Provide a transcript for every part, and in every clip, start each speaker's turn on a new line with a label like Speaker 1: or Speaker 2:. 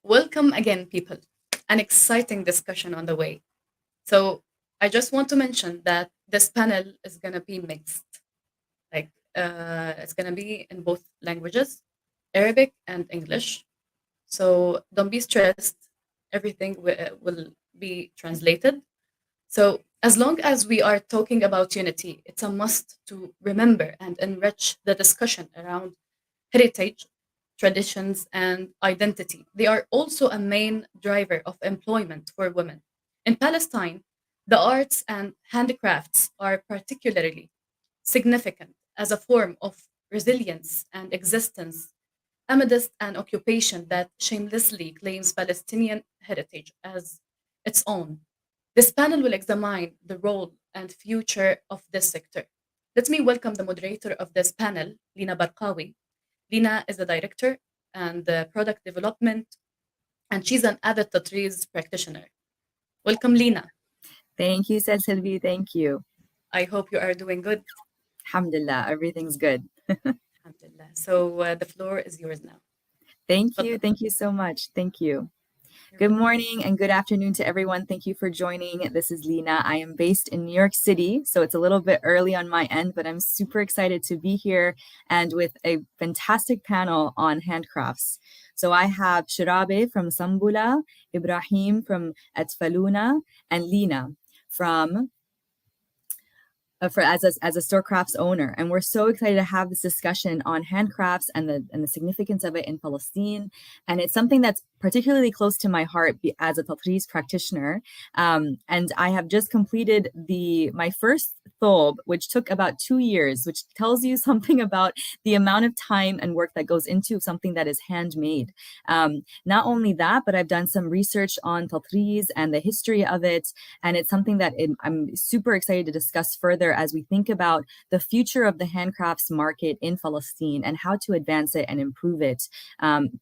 Speaker 1: Welcome again, people. An exciting discussion on the way. So, I just want to mention that this panel is going to be mixed. It's going to be in both languages, Arabic and English. So, don't be stressed. Everything will be translated. So, as long as we are talking about unity, it's a must to remember and enrich the discussion around heritage, traditions, and identity. They are also a main driver of employment for women. In Palestine, the arts and handicrafts are particularly significant as a form of resilience and existence amidst an occupation that shamelessly claims Palestinian heritage as its own. This panel will examine the role and future of this sector. Let me welcome the moderator of this panel, Lina Barqawi. Lina is the director and product development, and she's an avid Tatriz practitioner. Welcome, Lina.
Speaker 2: Thank you, Selvi. Thank you.
Speaker 1: I hope you are doing good.
Speaker 2: Alhamdulillah, everything's good.
Speaker 1: Alhamdulillah. So the floor is yours now.
Speaker 2: Thank you. Thank you so much. Thank you. Good morning and good afternoon to everyone. Thank you for joining. This is Lina. I am based in New York City, so it's a little bit early on my end, but I'm super excited to be here and with a fantastic panel on handcrafts. So I have Shirabe from Sambula, Ibrahim from Atfaluna, and Lina from as a store crafts owner, and we're so excited to have this discussion on handcrafts and the significance of it in Palestine. And it's something that's particularly close to my heart as a Tatriz practitioner. And I have just completed my first thob, which took about 2 years, which tells you something about the amount of time and work that goes into something that is handmade. Not only that, but I've done some research on Tatriz and the history of it, and it's something that I'm super excited to discuss further as we think about the future of the handcrafts market in Palestine and how to advance it and improve it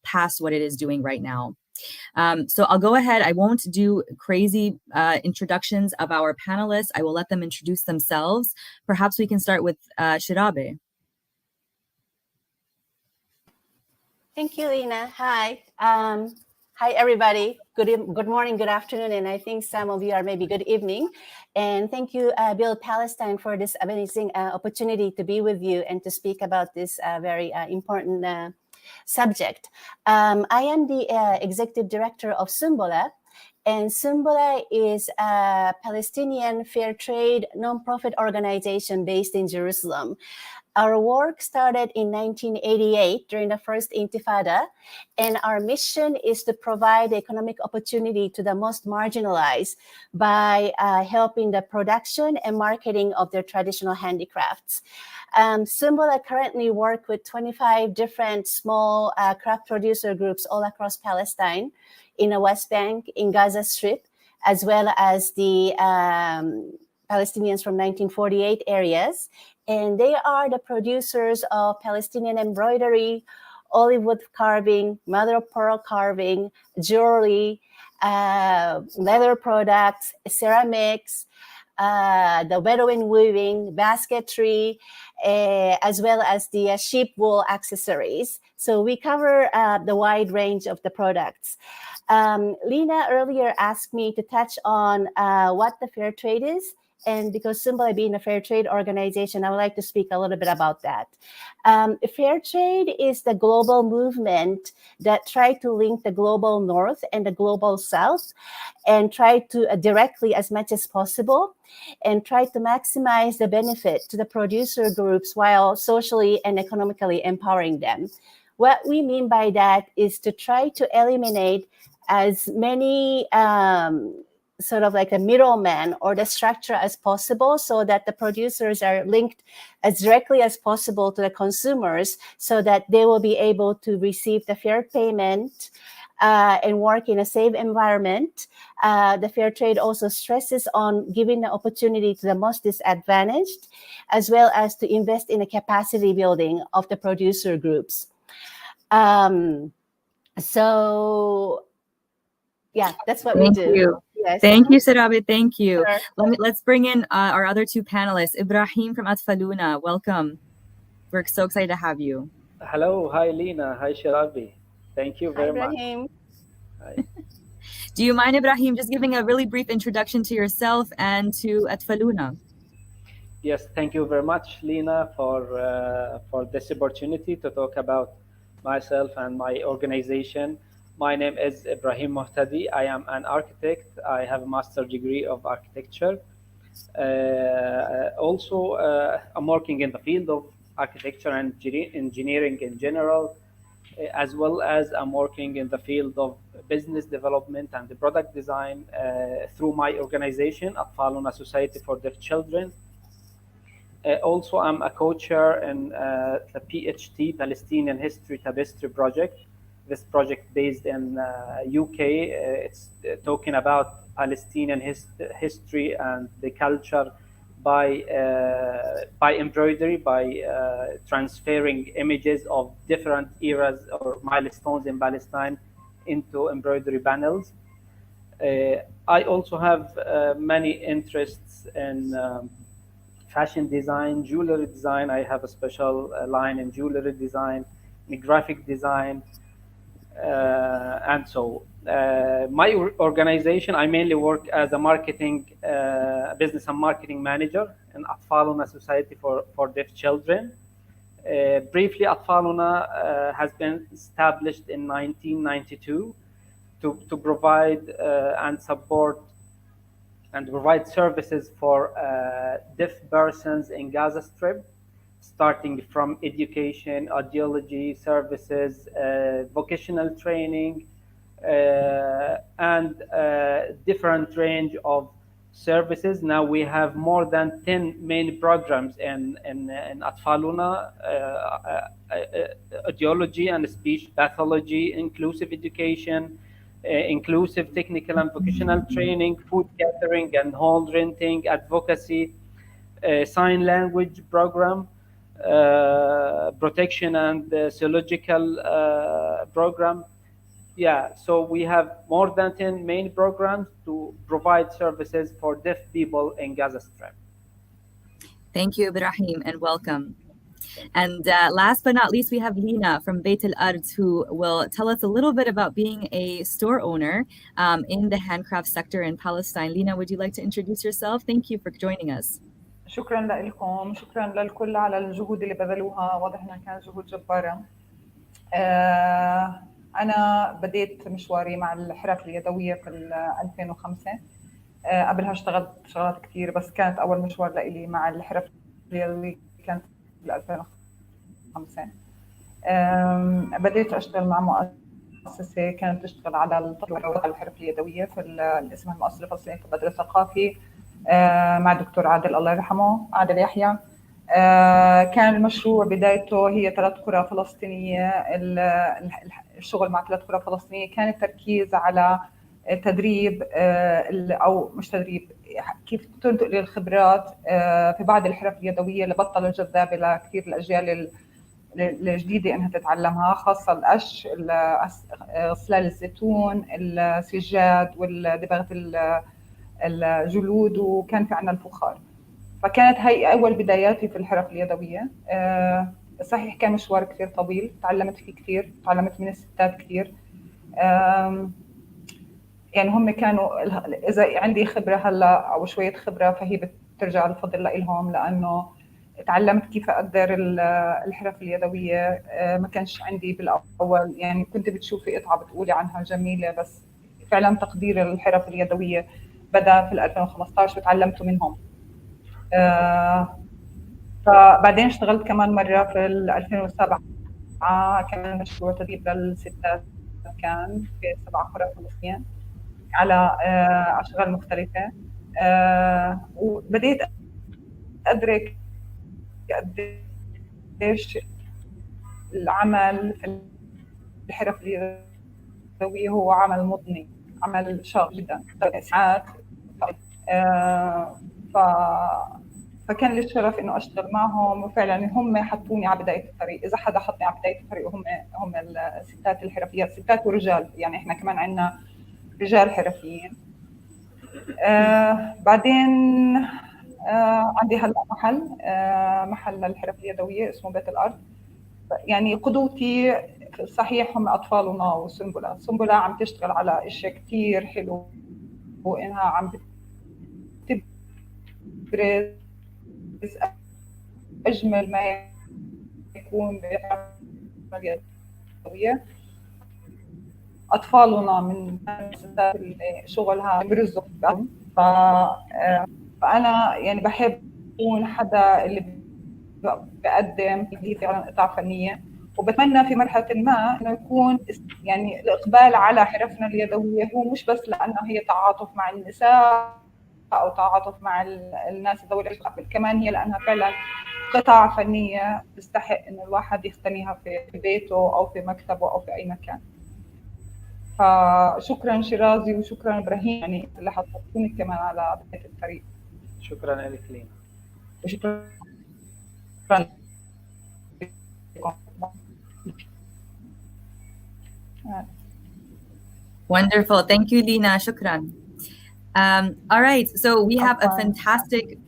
Speaker 2: past what it is doing right now. So I'll go ahead. I won't do crazy introductions of our panelists. I will let them introduce themselves. Perhaps we can start with Shirabe.
Speaker 3: Thank you, Lina. Hi. Hi, everybody. Good morning, good afternoon, and I think some of you are maybe good evening. And thank you, BuildPalestine, for this amazing opportunity to be with you and to speak about this very important subject. I am the executive director of Sumbula, and Sumbula is a Palestinian fair trade nonprofit organization based in Jerusalem. Our work started in 1988 during the first Intifada, and our mission is to provide economic opportunity to the most marginalized by helping the production and marketing of their traditional handicrafts. Sumbula currently work with 25 different small craft producer groups all across Palestine, in the West Bank, in Gaza Strip, as well as the Palestinians from 1948 areas. And they are the producers of Palestinian embroidery, olive wood carving, mother of pearl carving, jewelry, leather products, ceramics, the Bedouin weaving, basketry, as well as the sheep wool accessories. So we cover the wide range of the products. Lina earlier asked me to touch on what the fair trade is. And because Sumbula being a fair trade organization, I would like to speak a little bit about that. Fair trade is the global movement that try to link the global north and the global south and try to directly as much as possible and try to maximize the benefit to the producer groups while socially and economically empowering them. What we mean by that is to try to eliminate as many sort of like a middleman or the structure as possible so that the producers are linked as directly as possible to the consumers so that they will be able to receive the fair payment and work in a safe environment. The fair trade also stresses on giving the opportunity to the most disadvantaged, as well as to invest in the capacity building of the producer groups. So yeah, that's what we do.
Speaker 2: Thank you.
Speaker 3: Yes.
Speaker 2: Thank you, Sarabi. Thank you.
Speaker 3: Sure.
Speaker 2: Let's bring in our other two panelists. Ibrahim from Atfaluna, welcome. We're so excited to have you.
Speaker 4: Hello, hi Lina, hi Shirabi. Thank you very much.
Speaker 3: Ibrahim.
Speaker 2: Do you mind, Ibrahim, just giving a really brief introduction to yourself and to Atfaluna?
Speaker 4: Yes, thank you very much, Lina, for this opportunity to talk about myself and my organization. My name is Ibrahim Muhtadi. I am an architect. I have a master's degree of architecture. Also, I'm working in the field of architecture and engineering in general, as well as I'm working in the field of business development and the product design through my organization, Atfaluna Society for Deaf Children. Also, I'm a co-chair in the PhD Palestinian History Tapestry project. This project based in UK. It's talking about Palestinian history and the culture by embroidery, by transferring images of different eras or milestones in Palestine into embroidery panels. I also have many interests in fashion design, jewelry design. I have a special line in jewelry design, in graphic design, and so my organization, I mainly work as a marketing, business and marketing manager in Atfaluna Society for Deaf Children. Briefly, Atfaluna has been established in 1992 to provide and support and provide services for deaf persons in Gaza Strip, starting from education, audiology services, vocational training, and different range of services. Now we have more than 10 main programs in Atfaluna, audiology and speech pathology, inclusive education, inclusive technical and vocational training, food catering and hall renting, advocacy, sign language program, protection and zoological program. Yeah, so we have more than 10 main programs to provide services for deaf people in Gaza Strip.
Speaker 2: Thank you, Ibrahim, and welcome. And last but not least, we have Lina from Beit al-Ard, who will tell us a little bit about being a store owner in the handcraft sector in Palestine. Lina, would you like to introduce yourself? Thank you for joining us.
Speaker 5: شكرا لكم، شكرا للكل على الجهود اللي بذلوها، واضح انها كانت جهود جبارة. أنا بديت مشواري مع الحرف اليدوية في 2005. قبلها اشتغلت شغلات كتير، بس كانت أول مشوار لإلي مع الحرف اليدوية كانت في 2005. بديت أشتغل مع مؤسسة كانت تشتغل على التطوير الحرف اليدوية في اسمها المؤسسة الفلسطينية للتبادل الثقافي مع الدكتور عادل الله يرحمه، عادل يحيى. كان المشروع بدايته هي 3 قرى فلسطينية. الشغل مع 3 قرى فلسطينية كان التركيز على تدريب أو مش تدريب، كيف تنقل الخبرات في بعض الحرف اليدوية لبطل الجذابة لكثير الأجيال الجديدة إنها تتعلمها، خاصة القش، غسلال الزيتون، السجاد والدباغة الجلود، وكان في عنا الفخار. فكانت هي أول بداياتي في الحرف اليدوية. صحيح كان مشوار كثير طويل، تعلمت فيه كثير، تعلمت من الستات كثير. يعني هم كانوا، إذا عندي خبرة هلا أو شوية خبرة فهي بترجع الفضل لهم، لأنه تعلمت كيف أقدر الحرف اليدوية. ما كانش عندي بالأول، يعني كنت بتشوفي قطعة بتقولي عنها جميلة، بس فعلا تقدير الحرف اليدوية بدأ في 2015 وتعلمته منهم. فبعدين اشتغلت كمان مرة في 2007 كان مشروع تدريب للستات، كان في 7 قرى فلسطين على أشغال مختلفة. وبديت أدرك قديش العمل في الحرف اليدوية هو عمل مضني، عمل شاق جدا، ساعات. فكان لي الشرف إنه أشتغل معهم، وفعلا هم حطوني على بداية الطريق. إذا حدا حطني على بداية الطريق هم الستات الحرفيات، ستات ورجال، يعني إحنا كمان عندنا رجال حرفيين. بعدين عندي هلا محل للحرف اليدوية اسمه بيت الأرض. يعني قدوتي صحيح هم أطفالنا وسنبلة. سنبلة عم تشتغل على إشياء كتير حلو، وإنها عم تبرز أجمل ما يكون باليدوية. أطفالنا من شغلها برزق. فأنا يعني بحب أكون حدا اللي بقدم فعلا قطع فنية، وبتمنى في مرحلة ما إنه يكون يعني الإقبال على حرفنا اليدوية هو مش بس لأنها هي تعاطف مع النساء أو تعاطف مع الناس ذوي القبل، كمان هي لأنها فعلا قطع فنية تستحق إنه الواحد يقتنيها في بيته أو في مكتبه أو في أي مكان. فشكرا شيرازي وشكرا إبراهيم يعني اللي حطوني كمان على بداية الطريق.
Speaker 4: شكرا لك لينا.
Speaker 5: وشكرا.
Speaker 2: Wonderful. Thank you, Lina. Shukran. All right. So we have a fantastic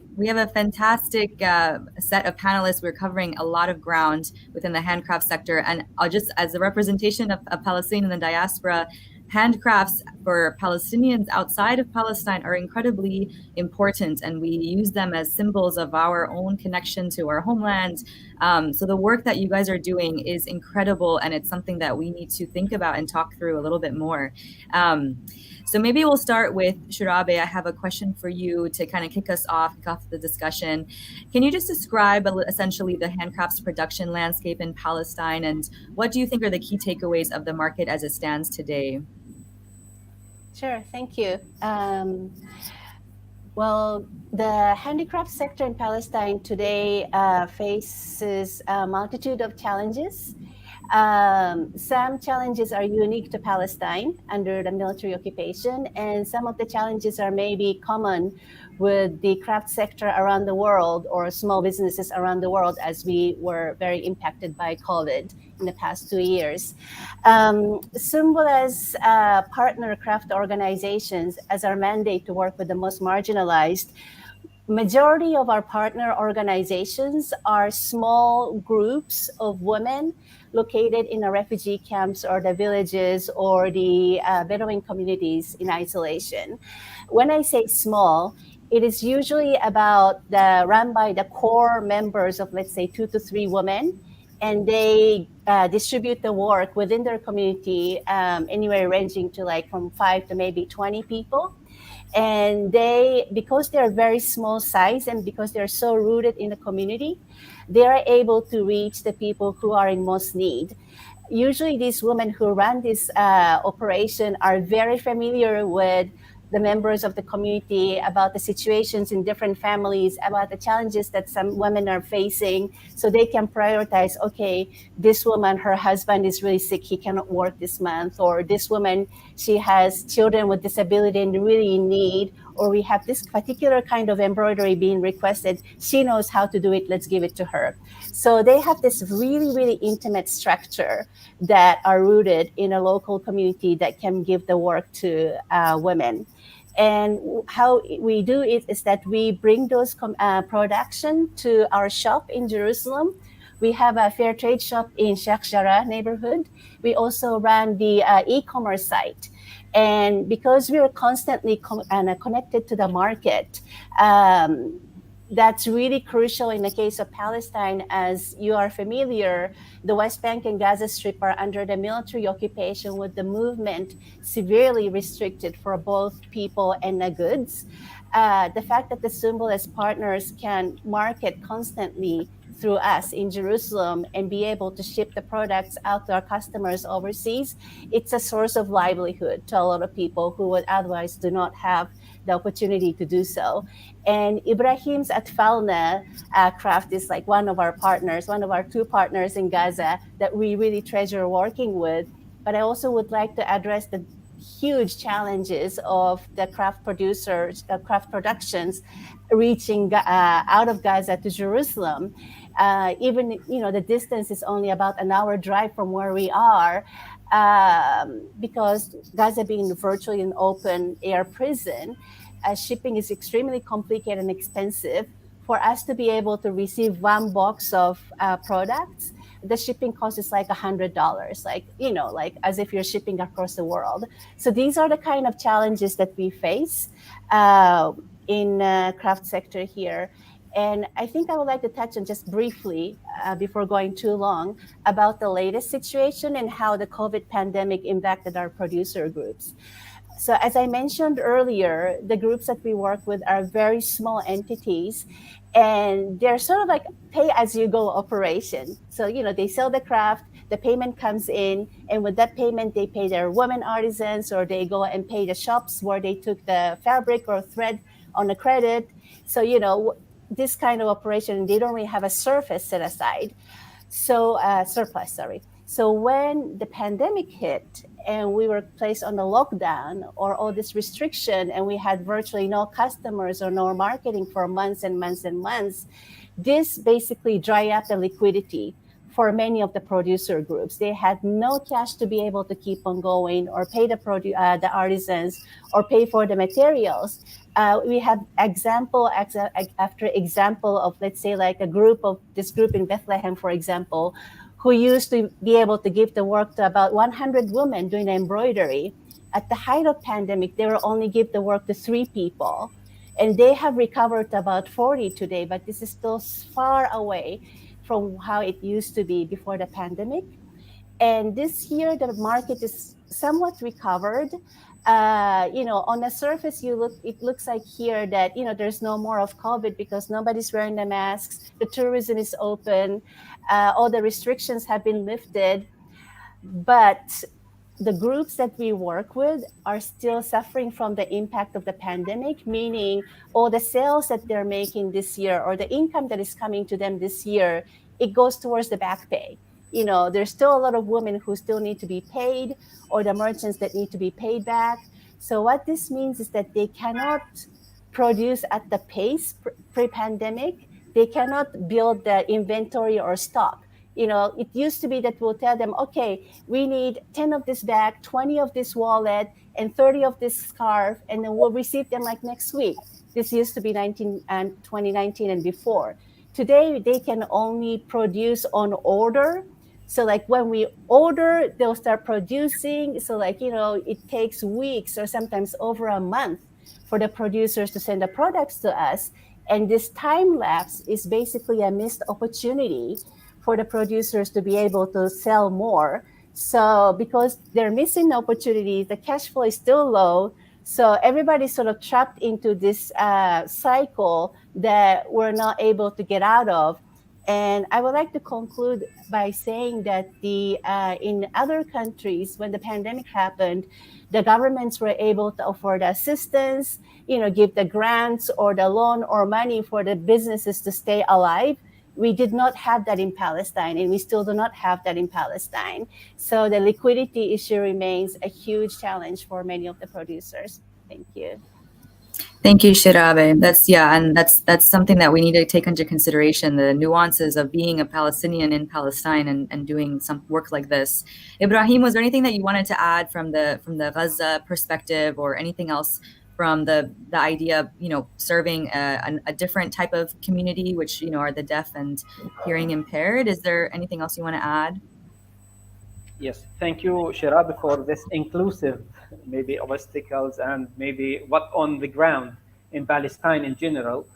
Speaker 2: set of panelists. We're covering a lot of ground within the handcraft sector. And I'll just, as a representation of Palestine and the diaspora, handcrafts for Palestinians outside of Palestine are incredibly important, and we use them as symbols of our own connection to our homeland. So the work that you guys are doing is incredible, and it's something that we need to think about and talk through a little bit more. So maybe we'll start with Shirabe. I have a question for you to kind of kick off the discussion. Can you just describe essentially the handcrafts production landscape in Palestine, and what do you think are the key takeaways of the market as it stands today?
Speaker 3: Sure, thank you. Well, the handicraft sector in Palestine today faces a multitude of challenges. Some challenges are unique to Palestine under the military occupation, and some of the challenges are maybe common with the craft sector around the world or small businesses around the world, as we were very impacted by COVID in the past 2 years. Sumbula's partner craft organizations as our mandate to work with the most marginalized. Majority of our partner organizations are small groups of women located in the refugee camps or the villages or the Bedouin communities in isolation. When I say small, it is usually about run by the core members of, let's say, 2 to 3 women, and they distribute the work within their community, anywhere ranging to like from 5 to maybe 20 people. And because they're very small size and because they're so rooted in the community, they are able to reach the people who are in most need. Usually these women who run this operation are very familiar with the members of the community, about the situations in different families, about the challenges that some women are facing, so they can prioritize, okay, this woman, her husband is really sick, he cannot work this month, or this woman, she has children with disability and really in need, or we have this particular kind of embroidery being requested, she knows how to do it, let's give it to her. So they have this really, really intimate structure that are rooted in a local community that can give the work to women. And how we do it is that we bring those production to our shop in Jerusalem. We have a fair trade shop in Sheikh Jarrah neighborhood. We also run the e-commerce site. And because we are constantly connected to the market, that's really crucial in the case of Palestine. As you are familiar, the West Bank and Gaza Strip are under the military occupation, with the movement severely restricted for both people and the goods. The fact that the Sumbul as partners can market constantly through us in Jerusalem and be able to ship the products out to our customers overseas, it's a source of livelihood to a lot of people who would otherwise do not have the opportunity to do so. And Ibrahim's Atfalna craft is like one of our partners, one of our 2 partners in Gaza that we really treasure working with. But I also would like to address the huge challenges of the craft producers, craft productions reaching out of Gaza to Jerusalem. Even, the distance is only about an hour drive from where we are, because Gaza being virtually an open air prison, shipping is extremely complicated and expensive. For us to be able to receive 1 box of products, the shipping cost is like $100, like, you know, like as if you're shipping across the world. So these are the kind of challenges that we face in craft sector here. And I think I would like to touch on just briefly, before going too long, about the latest situation and how the COVID pandemic impacted our producer groups. So as I mentioned earlier, the groups that we work with are very small entities, and they're sort of like pay-as-you-go operation. So, you know, they sell the craft, the payment comes in, and with that payment, they pay their women artisans, or they go and pay the shops where they took the fabric or thread on a credit. So, you know, this kind of operation, they don't really have a surplus set aside. So surplus, sorry. So when the pandemic hit and we were placed on the lockdown or all this restriction, and we had virtually no customers or no marketing for months and months and months, this basically dried up the liquidity for many of the producer groups. They had no cash to be able to keep on going or pay the artisans or pay for the materials. We have example after example of, let's say, like this group in Bethlehem, for example, who used to be able to give the work to about 100 women doing embroidery. At the height of pandemic, they will only give the work to 3 people. And they have recovered to about 40 today, but this is still far away from how it used to be before the pandemic. And this year, the market is somewhat recovered. You know, on the surface, it looks like here that, you know, there's no more of COVID because nobody's wearing the masks. The tourism is open. All the restrictions have been lifted. But the groups that we work with are still suffering from the impact of the pandemic, meaning all the sales that they're making this year or the income that is coming to them this year, it goes towards the back pay. You know, there's still a lot of women who still need to be paid, or the merchants that need to be paid back. So what this means is that they cannot produce at the pace pre-pandemic. They cannot build the inventory or stock. You know, it used to be that we'll tell them, okay, we need 10 of this bag, 20 of this wallet, and 30 of this scarf, and then we'll receive them like next week. This used to be 2019 and before. Today, they can only produce on order. So like when we order, they'll start producing. So like, you know, it takes weeks or sometimes over a month for the producers to send the products to us. And this time lapse is basically a missed opportunity for the producers to be able to sell more. So because they're missing the opportunity, the cash flow is still low. So everybody's sort of trapped into this cycle that we're not able to get out of. And I would like to conclude by saying that in other countries, when the pandemic happened, the governments were able to offer the assistance, you know, give the grants or the loan or money for the businesses to stay alive. We did not have that in Palestine, and we still do not have that in Palestine. So the liquidity issue remains a huge challenge for many of the producers. Thank you.
Speaker 2: Thank you, Shirabe. That's something that we need to take into consideration, the nuances of being a Palestinian in Palestine and doing some work like this. Ibrahim, was there anything that you wanted to add from the Gaza perspective, or anything else from the idea of, you know, serving a different type of community, which, you know, are the deaf and hearing impaired? Is there anything else you want to add?
Speaker 4: Yes, thank you, Shirabe, for this inclusive maybe obstacles and maybe what on the ground in Palestine in general,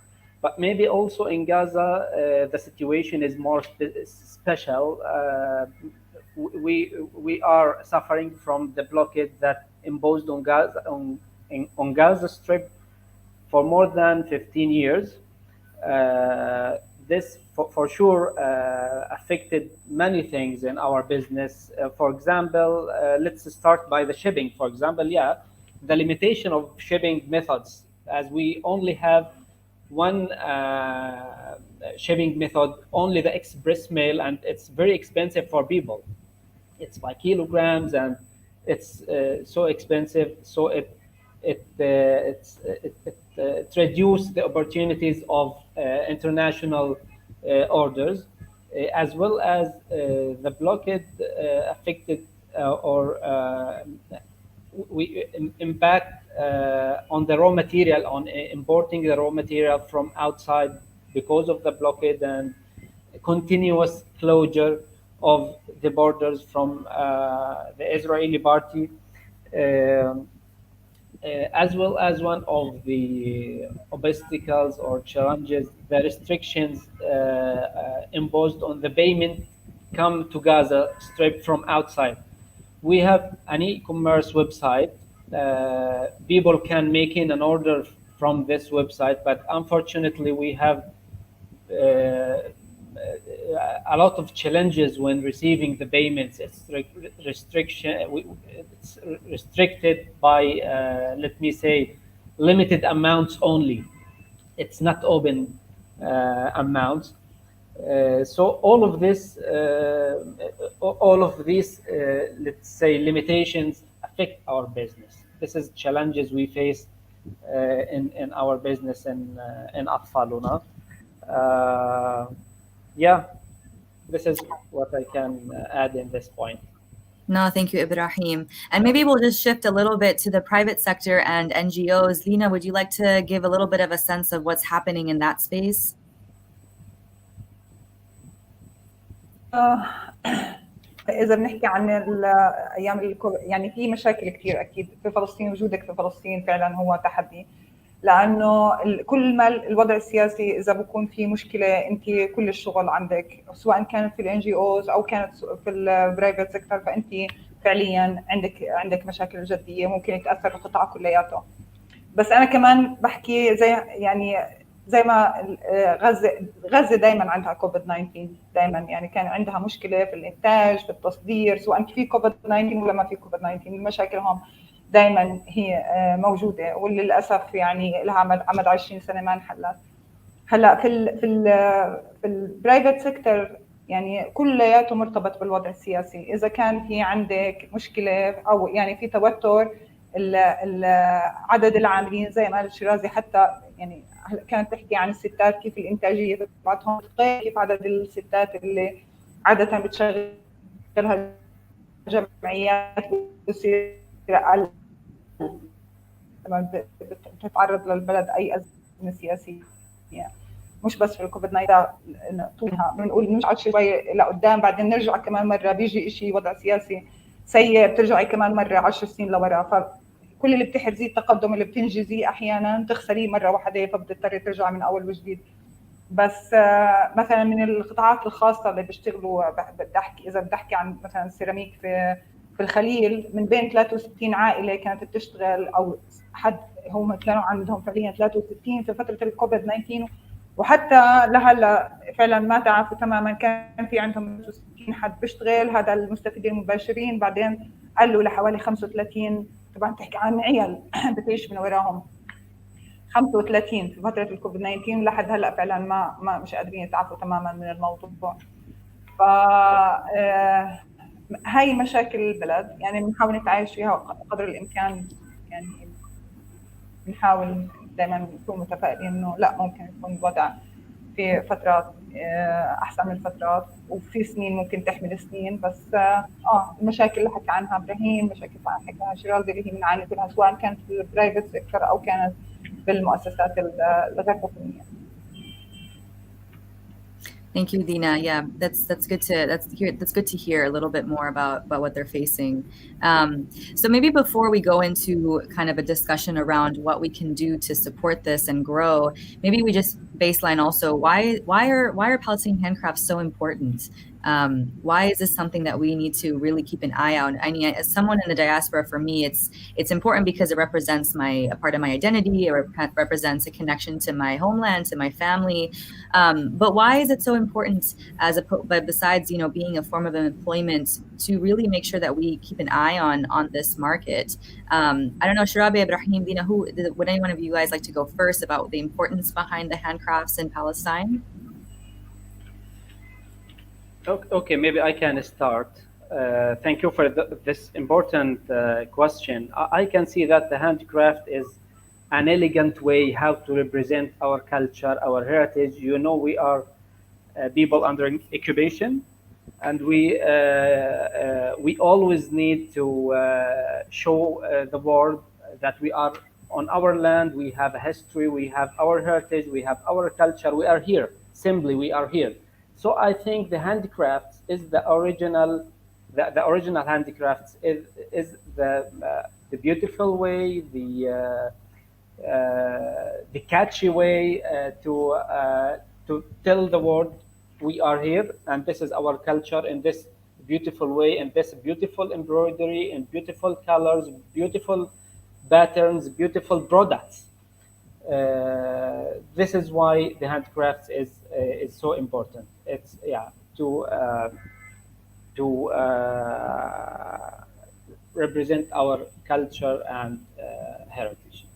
Speaker 4: but maybe also in Gaza the situation is more special. We are suffering from the blockade that imposed on Gaza on Gaza Strip for more than 15 years. This for sure affected many things in our business. For example, let's start by the shipping. For example, the limitation of shipping methods, as we only have one shipping method, only the express mail, and it's very expensive for people. It's by kilograms, and it's so expensive. So it reduced the opportunities of international orders, as well as the blockade affected we impact on the raw material, on importing the raw material from outside because of the blockade and continuous closure of the borders from the Israeli party, as well as one of the obstacles or challenges, the restrictions imposed on the payment come to Gaza Strip from outside. We have an e-commerce website. People can make in an order from this website, but unfortunately we have a lot of challenges when receiving the payments. It's restricted by, let me say, limited amounts only. It's not open amounts. So all of these, let's say, limitations affect our business. This is challenges we face in our business in أطفالنا. Yeah, this is what I can add in this point.
Speaker 2: No, thank you, Ibrahim. And maybe we'll just shift a little bit to the private sector and NGOs. Lina, would you like to give a little bit of a sense of what's happening in that space?
Speaker 5: إذا بنحكي عن أيام يعني في مشاكل كثير أكيد في فلسطين. وجودك في فلسطين فعلا هو تحدي، لأنه كل ما الوضع السياسي إذا بكون في مشكلة أنت كل الشغل عندك، سواء كانت في الNGOs أو كانت في البرايفت سيكتور، فأنت فعليا عندك مشاكل جدية ممكن يتأثر القطاع كلياته. بس أنا كمان بحكي زي ما غزة دائما عندها كوفيد 19 دائما، يعني كان عندها مشكلة في الإنتاج في التصدير، سواء في كوفيد 19 ولا ما في كوفيد 19 المشاكلهم دائما هي موجودة، وللأسف يعني لها عمد 20 سنة ما انحلت. هلا في البرايفت سيكتور يعني كلياته مرتبط بالوضع السياسي. إذا كان في عندك مشكلة أو يعني في توتر، عدد العاملين زي ما قال الشيرازي، حتى يعني كانت تحكي عن الستات كيف الإنتاجية تبعتهم، كيف عدد الستات اللي عادة بتشغلها الجمعيات بتصير أقل لما بتتعرض للبلد أي أزمة سياسية. مش بس في الكوفيد 19 طولها بنقول نرجع شوي لقدام، بعدين نرجع كمان مرة بيجي إشي وضع سياسي سيء بترجعي كمان مرة 10 سنين لورا. فكل اللي بتحرزيه التقدم اللي بتنجزيه أحيانا تخسريه مرة واحدة، فبتضطري ترجع من أول وجديد. بس مثلا من القطاعات الخاصة اللي بيشتغلوا إذا بدي أحكي عن مثلا السيراميك في الخليل، من بين 63 عائلة كانت بتشتغل أو حد هم كانوا عندهم فعليا 63 في فترة الكوفيد 19، وحتى لهلا فعلا ما تعافوا تماما. كان في عندهم 60 حد بيشتغل، هذا المستفيدين المباشرين، بعدين قالوا لحوالي 35. طبعا تحكي عن عيال بتعيش من وراهم 35 في فترة الكوفيد 19، لحد هلا فعلا ما مش قادرين يتعافوا تماما من الموضوع. ف هاي مشاكل البلد، يعني بنحاول نتعايش فيها قدر الإمكان. يعني بنحاول دائما نكون متفائلين إنه لا، ممكن يكون الوضع في فترات أحسن من فترات، وفي سنين ممكن تحمل سنين. بس المشاكل اللي حكى عنها إبراهيم، مشاكل حكى عنها شيرازي اللي هي بنعاني منها، سواء كانت في البرايفت سيكتور أو كانت بالمؤسسات الغير حكومية.
Speaker 2: Thank you, Dina. Yeah, that's good to hear a little bit more about what they're facing. So maybe before we go into kind of a discussion around what we can do to support this and grow, maybe we just baseline also why are Palestinian handcrafts so important? Why is this something that we need to really keep an eye on? I mean, as someone in the diaspora, for me, it's important because it represents a part of my identity. It represents a connection to my homeland, to my family. But why is it so important but besides, being a form of employment, to really make sure that we keep an eye on this market? I don't know, Shirabi, Ibrahim, Dina, would any one of you guys like to go first about the importance behind the handcrafts in Palestine?
Speaker 4: Okay, maybe I can start. Thank you for this important question. I can see that the handcraft is an elegant way how to represent our culture, our heritage. We are people under incubation, and we always need to show the world that we are on our land. We have a history, we have our heritage, we have our culture. We are here. Simply, we are here. So I think the handicrafts is the original. The original handicrafts is the beautiful way, the catchy way to tell the world we are here and this is our culture in this beautiful way, and this beautiful embroidery and beautiful colors, beautiful patterns, beautiful products. This is why the handicrafts is so important. It's to represent our culture and heritage.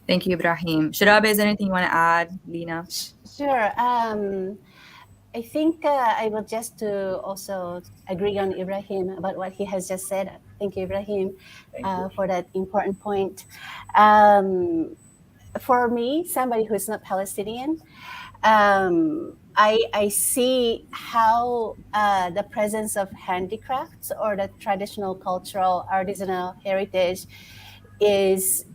Speaker 2: Thank you, Ibrahim. Sharabe, is there anything you want to add, Lina?
Speaker 3: Sure. I think I would just to also agree on Ibrahim about what he has just said. Thank you, Ibrahim, for that important point. For me, somebody who is not Palestinian, I see how the presence of handicrafts or the traditional cultural artisanal heritage is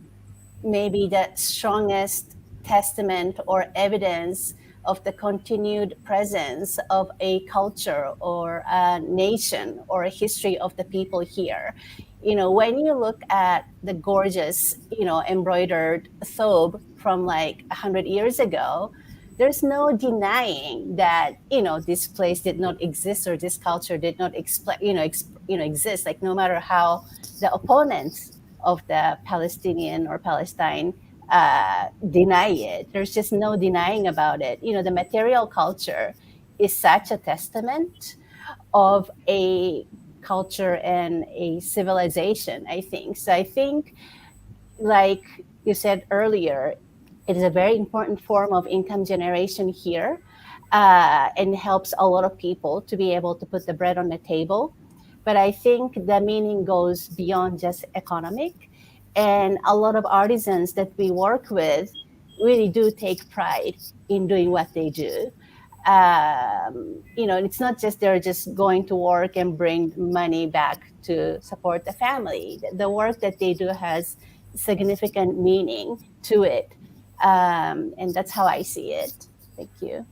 Speaker 3: maybe the strongest testament or evidence of the continued presence of a culture or a nation or a history of the people here. You know, when you look at the gorgeous, you know, embroidered thobe from like 100 years ago, there's no denying that, you know, this place did not exist or this culture did not exist. Like no matter how the opponents of the Palestinian or Palestine deny it, there's just no denying about it. You know, the material culture is such a testament of a culture and a civilization, I think. So I think, like you said earlier, it is a very important form of income generation here, and helps a lot of people to be able to put the bread on the table. But I think the meaning goes beyond just economic. And a lot of artisans that we work with really do take pride in doing what they do. You know, it's not just they're just going to work and bring money back to support the family. The work that they do has significant meaning to it. And that's how I see it. Thank you.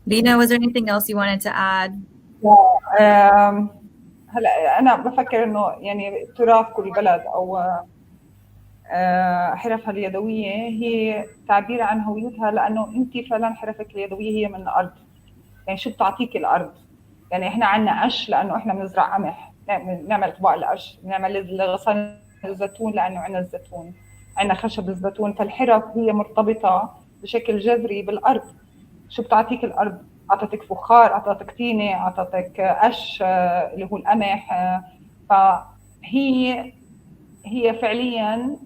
Speaker 2: Lina, was there anything else you wanted to add?
Speaker 5: هلا أنا بفكر إنه يعني تراث كل بلد أو حرفها اليدوية هي تعبير عن هويتها، لأنه أنت فعلا حرفك اليدوية هي من الأرض. يعني شو بتعطيك الأرض؟ يعني إحنا عنا قش لأنه إحنا بنزرع قمح، نعمل طباق القش، نعمل غصن الزيتون لأنه عنا الزيتون، عنا خشب الزيتون. فالحرف هي مرتبطة بشكل جذري بالأرض. شو بتعطيك الأرض؟ أعطتك فخار، أعطتك طينة، أعطتك قش اللي هو القمح. فهي فعليا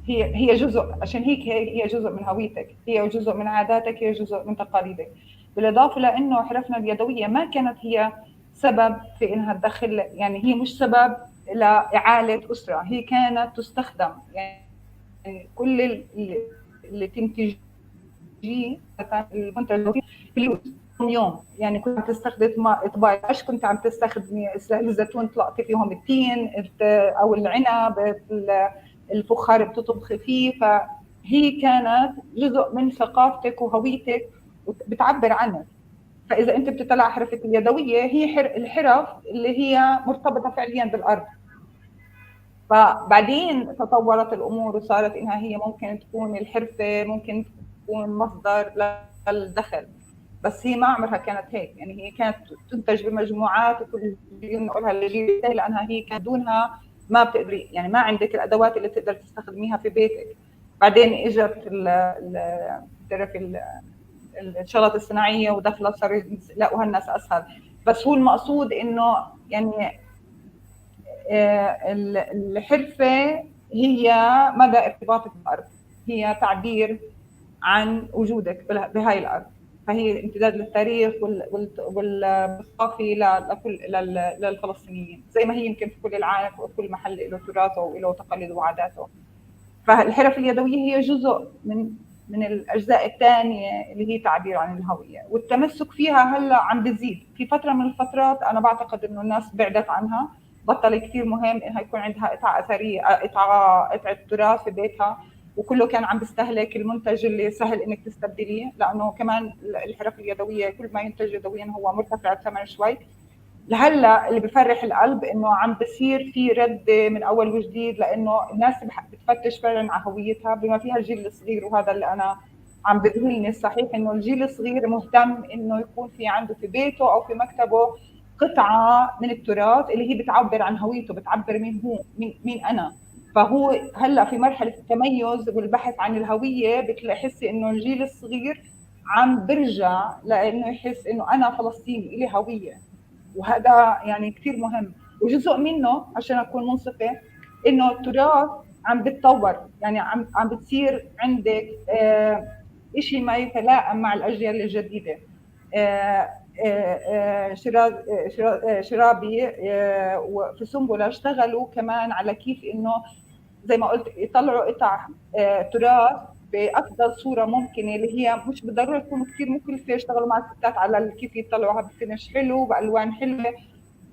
Speaker 5: هي جزء، عشان هيك هي جزء من هويتك، هي جزء من عاداتك، هي جزء من تقاليدك. بالإضافة لأنه حرفنا اليدوية ما كانت هي سبب في إنها تدخل، يعني هي مش سبب لإعالة أسرة، هي كانت تستخدم. يعني كل اللي تنتج المنتج فلوس يوم. يعني كنت عم تستخدم اطباق قش، كنت عم تستخدمي الزيتون تلقطي فيهم التين او العنب، الفخار بتطبخي فيه. فهي كانت جزء من ثقافتك وهويتك وبتعبر عنك. فاذا انت بتطلع حرفتك اليدويه هي الحرف اللي هي مرتبطه فعليا بالارض. فبعدين تطورت الامور وصارت انها هي ممكن تكون الحرفه ممكن تكون مصدر للدخل، بس هي ما عمرها كانت هيك. يعني هي كانت تنتج بمجموعات، وكل يوم نقولها للجيل الثاني لانها هي كانت دونها ما بتقدري، يعني ما عندك الادوات اللي تقدر تستخدميها في بيتك. بعدين اجت تعرف الشغلات الصناعيه ودخلت صار يلاقوها الناس اسهل. بس هو المقصود انه يعني الحرفه هي مدى ارتباطك بالارض، هي تعبير عن وجودك بهاي الارض. فهي امتداد للتاريخ والثقافي للفلسطينيين، زي ما هي يمكن في كل العالم، وكل محل له تراثه وله تقاليده وعاداته. فالحرف اليدويه هي جزء من الاجزاء الثانيه اللي هي تعبير عن الهويه، والتمسك فيها هلا عم بتزيد. في فتره من الفترات انا بعتقد انه الناس بعدت عنها، بطل كثير مهم انها يكون عندها قطع اثريه، قطعه تراث في بيتها، وكله كان عم بيستهلك المنتج اللي سهل انك تستبدليه، لانه كمان الحرف اليدويه كل ما ينتج يدويا هو مرتفع الثمن شوي. لهلا اللي بفرح القلب انه عم بصير في رد من اول وجديد، لانه الناس بتفتش فعلا على هويتها بما فيها الجيل الصغير، وهذا اللي انا عم بذهلني الصحيح، انه الجيل الصغير مهتم انه يكون في عنده في بيته او في مكتبه قطعه من التراث اللي هي بتعبر عن هويته، بتعبر مين هو، مين انا. فهو هلا في مرحله التميز والبحث عن الهويه، بتحسي انه الجيل الصغير عم برجع لانه يحس انه انا فلسطيني، لي هويه، وهذا يعني كثير مهم. وجزء منه عشان اكون منصفه انه التراث عم بتطور، يعني عم بتصير عندك شيء ما يتلائم مع الاجيال الجديده. شرابي وفي سنبله اشتغلوا كمان على كيف انه زي ما قلت يطلعوا قطع تراث بافضل صوره ممكنه، اللي هي مش بالضروره تكون كثير مكلفه. اشتغلوا مع الستات على كيف يطلعوها بفينش حلو بالوان حلوه.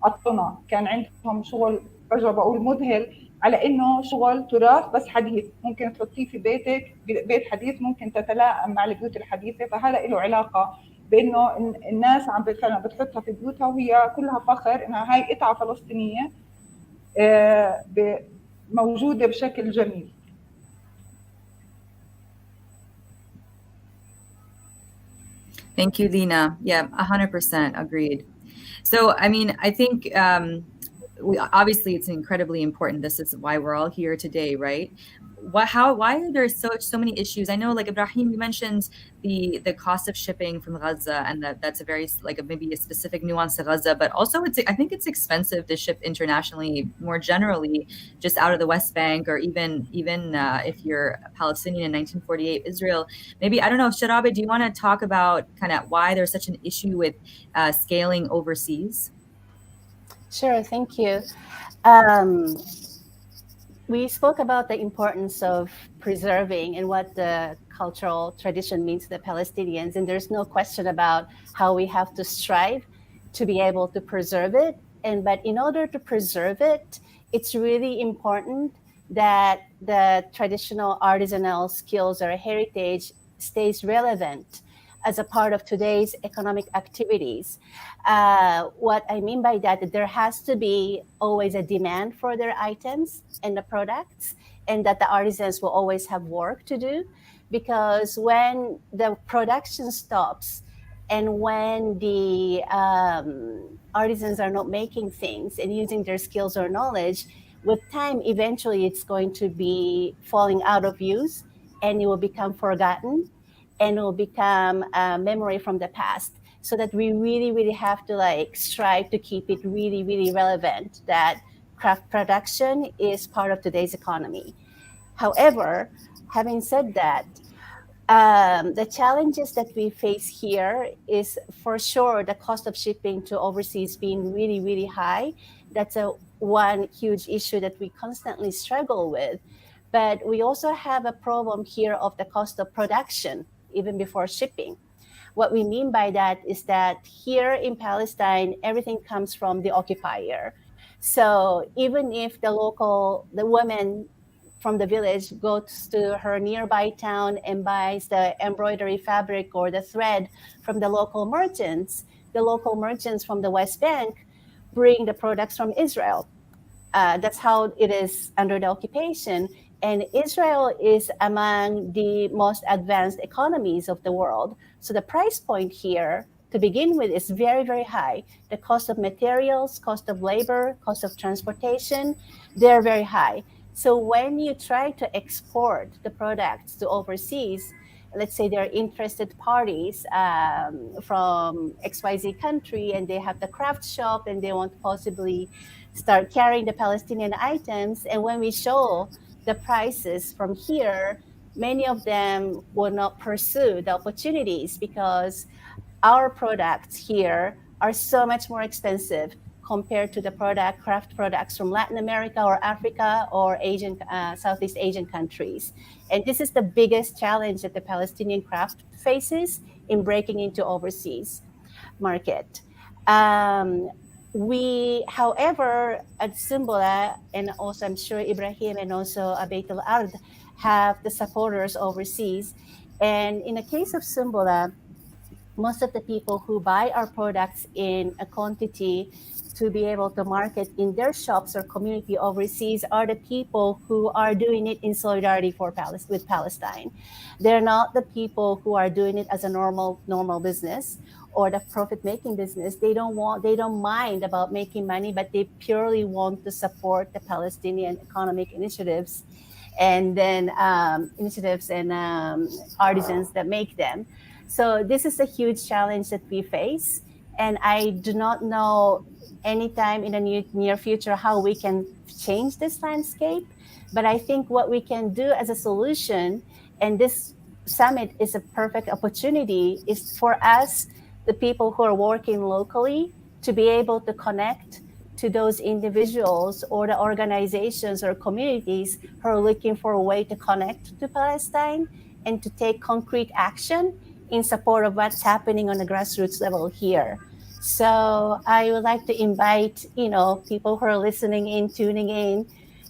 Speaker 5: قطنا كان عندهم شغل برجع بقول مذهل على انه شغل تراث بس حديث، ممكن تحطيه في بيتك، بيت حديث ممكن تتلائم مع البيوت الحديثه. فهذا له علاقه بانه الناس عم فعلا بتحطها في بيوتها وهي كلها فخر انها هاي قطعه فلسطينيه موجوده بشكل جميل.
Speaker 2: Thank you, Lina. Yeah, 100% agreed. So, I mean, I think obviously it's incredibly important. This is why we're all here today, right? Why are there so many issues? I know, like Ibrahim, you mentioned the cost of shipping from Gaza, and that's a very maybe a specific nuance to Gaza, but also I think it's expensive to ship internationally more generally, just out of the West Bank, or even if you're Palestinian in 1948 Israel. Maybe, I don't know, Sharabe, do you want to talk about kind of why there's such an issue with scaling overseas?
Speaker 3: Sure, thank you. We spoke about the importance of preserving and what the cultural tradition means to the Palestinians, and there's no question about how we have to strive to be able to preserve it. But in order to preserve it, it's really important that the traditional artisanal skills or heritage stays relevant as a part of today's economic activities. What I mean by that, there has to be always a demand for their items and the products, and that the artisans will always have work to do. Because when the production stops and when the artisans are not making things and using their skills or knowledge, with time, eventually it's going to be falling out of use, and it will become forgotten, and it will become a memory from the past. So that we really, really have to strive to keep it really, really relevant, that craft production is part of today's economy. However, having said that, the challenges that we face here is for sure the cost of shipping to overseas being really, really high. That's one huge issue that we constantly struggle with. But we also have a problem here of the cost of production, even before shipping. What we mean by that is that here in Palestine, everything comes from the occupier. So even if the woman from the village goes to her nearby town and buys the embroidery fabric or the thread from the local merchants from the West Bank bring the products from Israel. That's how it is under the occupation. And Israel is among the most advanced economies of the world. So the price point here to begin with is very, very high. The cost of materials, cost of labor, cost of transportation, they're very high. So when you try to export the products to overseas, let's say there are interested parties from XYZ country, and they have the craft shop and they want to possibly start carrying the Palestinian items. And when we show the prices from here, many of them will not pursue the opportunities because our products here are so much more expensive compared to the craft products from Latin America or Africa or Southeast Asian countries. And this is the biggest challenge that the Palestinian craft faces in breaking into overseas market. However, at Symbol, and also I'm sure Ibrahim and also Beit al-Ard have the supporters overseas. And in the case of Symbol, most of the people who buy our products in a quantity to be able to market in their shops or community overseas are the people who are doing it in solidarity with Palestine. They're not the people who are doing it as a normal business or the profit-making business. They don't mind about making money, but they purely want to support the Palestinian economic initiatives and then artisans that make them. So this is a huge challenge that we face. And I do not know anytime in the near future how we can change this landscape. But I think what we can do as a solution, and this summit is a perfect opportunity, is for us, the people who are working locally, to be able to connect to those individuals or the organizations or communities who are looking for a way to connect to Palestine and to take concrete action in support of what's happening on the grassroots level here. So I would like to invite, people who are listening in, tuning in.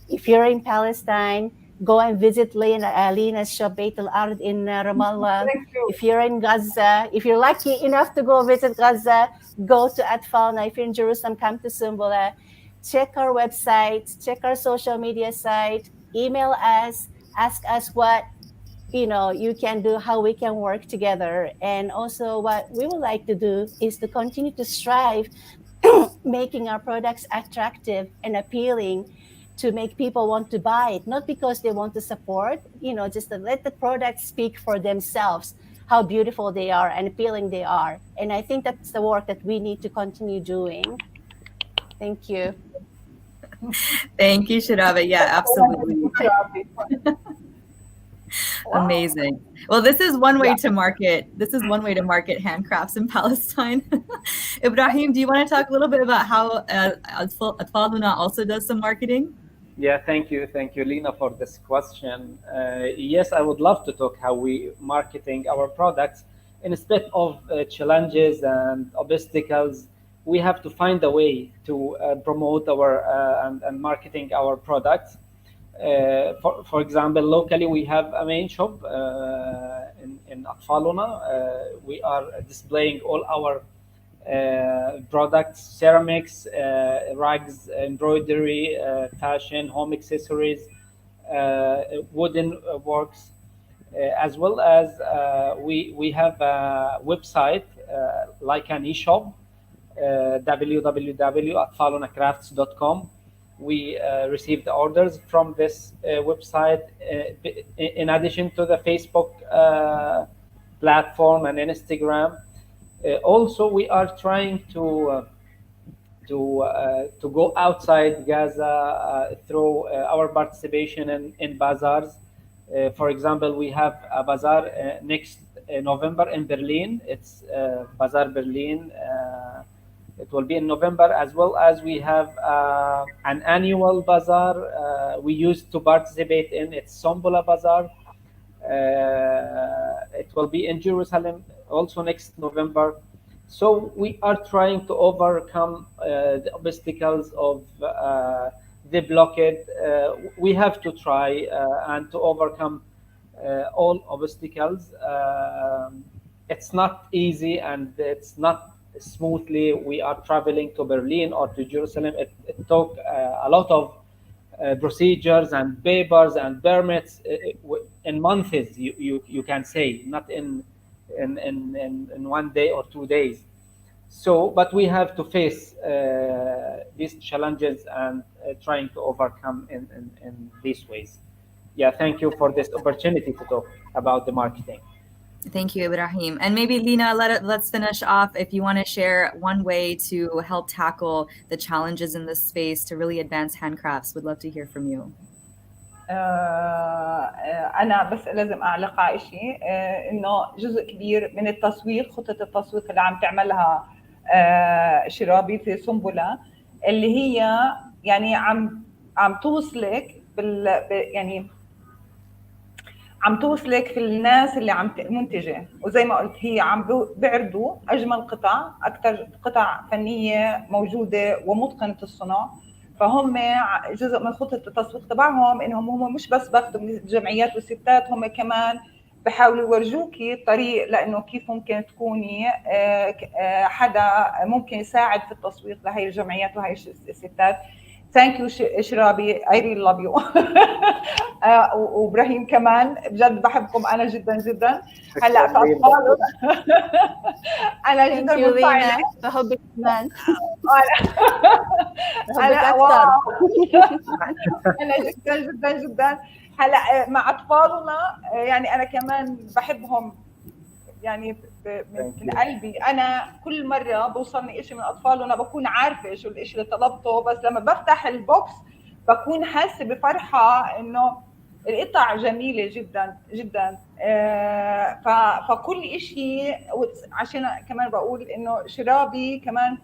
Speaker 3: If you're in Palestine, go and visit Lena's shop, Beit al-Ard in Ramallah. If you're in Gaza, if you're lucky enough to go visit Gaza, go to Atfalna. If you're in Jerusalem, come to Symbol. Check our website, check our social media site, email us, ask us what you can do, how we can work together. And also what we would like to do is to continue to strive making our products attractive and appealing to make people want to buy it, not because they want to support, just to let the products speak for themselves, how beautiful they are and appealing they are. And I think that's the work that we need to continue doing. Thank you.
Speaker 2: Thank you, Shiraba. Yeah, absolutely. Wow. Amazing. Well, this is one way to market. This is one way to market handcrafts in Palestine. Ibrahim, do you want to talk a little bit about how Atfaluna also does some marketing?
Speaker 4: Yeah, thank you, Lena, for this question. Yes, I would love to talk how we marketing our products. In spite of challenges and obstacles, we have to find a way to promote our and marketing our products. For example, locally we have a main shop in Atfaluna. We are displaying all our products, ceramics, rugs, embroidery, fashion, home accessories, wooden works, as well as we have a website like an e-shop, www.atfalunacrafts.com. We received orders from this website in addition to the Facebook platform and Instagram. Also, we are trying to go outside Gaza through our participation in bazaars. For example, we have a bazaar next November in Berlin. It's Bazaar Berlin. It will be in November, as well as we have an annual bazaar we used to participate in. It's Sombola Bazaar. It will be in Jerusalem also next November. So we are trying to overcome the obstacles of the blockade. We have to try and to overcome all obstacles. It's not easy and it's not smoothly. We are traveling to Berlin or to Jerusalem. It took a lot of procedures and papers and permits in months, you can say, not in 1 day or 2 days. So, but we have to face these challenges and trying to overcome in these ways. Yeah, thank you for this opportunity to talk about the marketing.
Speaker 2: Thank you, Ibrahim. And maybe Lena, let's finish off. If you want to share one way to help tackle the challenges in this space to really advance handcrafts, would love to hear from you.
Speaker 5: أنا بس لازم أعلق على شيء إنه جزء كبير من التسويق، خطة التسويق اللي عم تعملها شرابي في سنبلة، اللي هي يعني عم توصلك يعني عم توصلك في الناس اللي عم منتجه، وزي ما قلت هي عم بيعرضوا اجمل قطع، اكثر قطع فنيه موجوده ومتقنه الصنع. فهم جزء من خطه التسويق تبعهم انهم هم مش بس باخذوا من الجمعيات والستات، هم كمان بحاولوا يورجوكي الطريق لانه كيف ممكن تكوني حدا ممكن يساعد في التسويق لهي الجمعيات وهي الستات. ثانك يو شرابي، اي ريلي لاف يو. وابراهيم كمان بجد بحبكم انا جدا جدا. هلا في اطفال انا
Speaker 3: Thank
Speaker 5: جدا
Speaker 3: you
Speaker 5: منفعله.
Speaker 3: لينا، بحبك كمان. بحبك
Speaker 5: انا
Speaker 3: أكتر.
Speaker 5: انا جدا جدا جدا. هلا مع اطفالنا يعني انا كمان بحبهم يعني من قلبي. انا كل مره بوصلني شيء من اطفال وانا بكون عارفه شو الشيء اللي طلبته، بس لما بفتح البوكس بكون حاسه بفرحه انه القطع جميله جدا جدا. فكل شيء عشان كمان بقول انه شرابي كمان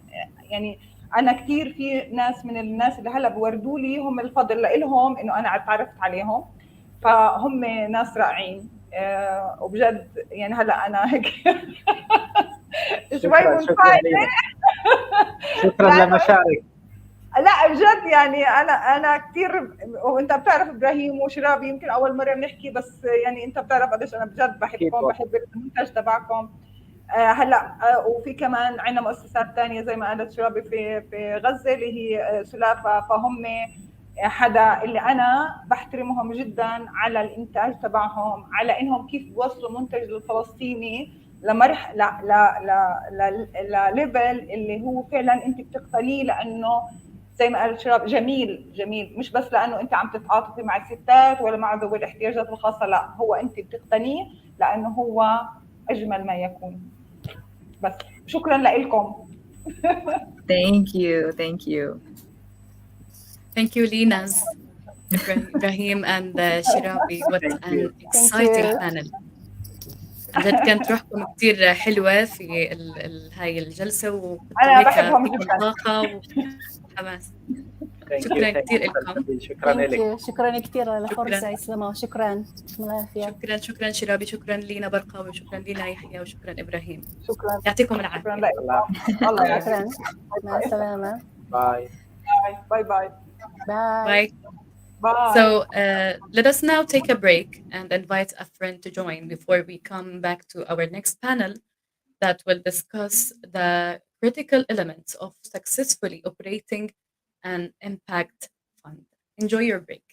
Speaker 5: يعني انا كثير في ناس من الناس اللي هلا بوردوا لي هم الفضل لهم انه انا تعرفت عليهم، فهم ناس رائعين. وبجد يعني هلا انا هيك شوي منفعله.
Speaker 4: شكرا لمشاعرك.
Speaker 5: لا بجد يعني انا كثير، وانت بتعرف ابراهيم وشرابي يمكن اول مره بنحكي، بس يعني انت بتعرف قديش انا بجد بحبكم، بحب المنتج تبعكم. هلا وفي كمان عندنا مؤسسات ثانيه زي ما قالت شرابي في غزه اللي هي ثقافة، فهم حدا اللي انا بحترمهم جدا على الانتاج تبعهم، على انهم كيف بيوصلوا منتج للفلسطيني لمرح لليفل اللي هو فعلا انت بتقتنيه، لانه زي ما قال شباب جميل جميل، مش بس لانه انت عم تتعاطفي مع الستات ولا مع ذوي الاحتياجات الخاصه، لا هو انت بتقتنيه لانه هو اجمل ما يكون. بس شكرا لكم.
Speaker 2: Thank you. Thank you.
Speaker 1: Thank you, Linas, Ibrahim, and Shirabi. What an exciting panel. عن جد كانت روحكم كتير حلوة في هاي الجلسة،
Speaker 5: أنا بحبهم
Speaker 1: وكنتوا
Speaker 5: جدا.
Speaker 1: طاقة وحماس. شكرا كثير لكم.
Speaker 4: شكرا لك.
Speaker 3: شكرا كثير على الفرصة يسلموا. شكرا.
Speaker 1: شكرا شرابي، شكرا لينا برقاوي، شكرا لينا يحيى، وشكرا إبراهيم.
Speaker 5: شكرا.
Speaker 1: يعطيكم العافية.
Speaker 5: شكرا لكم. الله يعافيك.
Speaker 3: مع السلامة.
Speaker 4: باي.
Speaker 5: باي باي.
Speaker 3: Bye.
Speaker 5: Bye.
Speaker 1: So let us now take a break and invite a friend to join before we come back to our next panel that will discuss the critical elements of successfully operating an impact fund. Enjoy your break.